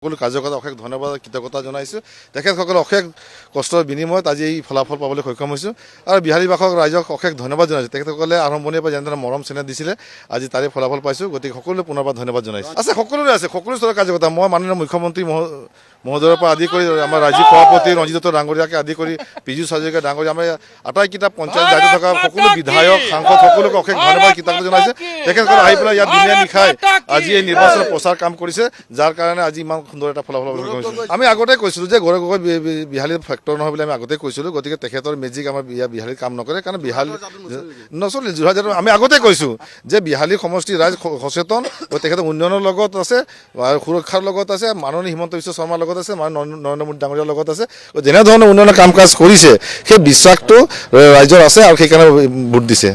সকলো কাৰ্যকৰ্তাক অশেষ ধন্যবাদ কৃতজ্ঞতা জনাইছোঁ। তেখেতসকলে অশেষ কষ্টৰ বিনিময়ত আজি এই ফলাফল পাবলৈ সক্ষম হৈছোঁ আৰু বিহাৰীবাসক ৰাইজক অশেষ ধন্যবাদ জনাইছোঁ। তেখেতসকলে আৰম্ভণিৰ পৰা যেনেদৰে মৰম চেনেহ দিছিলে আজি তাৰে ফলাফল পাইছোঁ। গতিকে সকলোৱে পুনৰবাৰ ধন্যবাদ জনাইছোঁ। সকলোৰে আছে, সকলো স্তৰৰ কাৰ্যকৰ্তা, মই মাননীয় মুখ্যমন্ত্ৰী মহোদয়ৰ পৰা আদি কৰি আমাৰ ৰাজ্যিক সভাপতি ৰঞ্জিত ডাঙৰীয়াকে আদি কৰি পীযুষ হাজৰিকা ডাঙৰীয়া, আমাৰ আটাইকেইটা পঞ্চায়ত দায়িত্ব থকা সকলো বিধায়ক সাংসদ সকলোকে অশেষ ধন্যবাদ কৃতজ্ঞতা জনাইছে। তেখেতসকলে আহি পেলাই ইয়াত দিনে নিশাই আজি এই নিৰ্বাচনৰ প্ৰচাৰ কাম কৰিছে, যাৰ কাৰণে আজি ইমান সুন্দৰ এটা ফলাফল আমি আগতে কৈছিলোঁ যে গৌৰৱ গগৈ বিহালীৰ ফেক্টৰ নহয় বুলি আমি আগতে কৈছিলোঁ। গতিকে তেখেতৰ মেজিক আমাৰ বিহালীৰ কাম নকৰে, কাৰণ বিহালী নচলে। যোৰহাট আমি আগতে কৈছোঁ যে বিহালী সমষ্টিৰ ৰাইজ সচেতন, তেখেতৰ উন্নয়নৰ লগত আছে আৰু সুৰক্ষাৰ লগত আছে, মাননীয় হিমন্ত বিশ্ব শৰ্মাৰ লগত আছে, নৰেন্দ্ৰ মোদী ডাঙৰীয়াৰ লগত আছে। যেনেধৰণৰ উন্নয়নৰ কাম কাজ কৰিছে সেই বিশ্বাসটো ৰাইজৰ আছে আৰু সেইকাৰণে ভোট দিছে।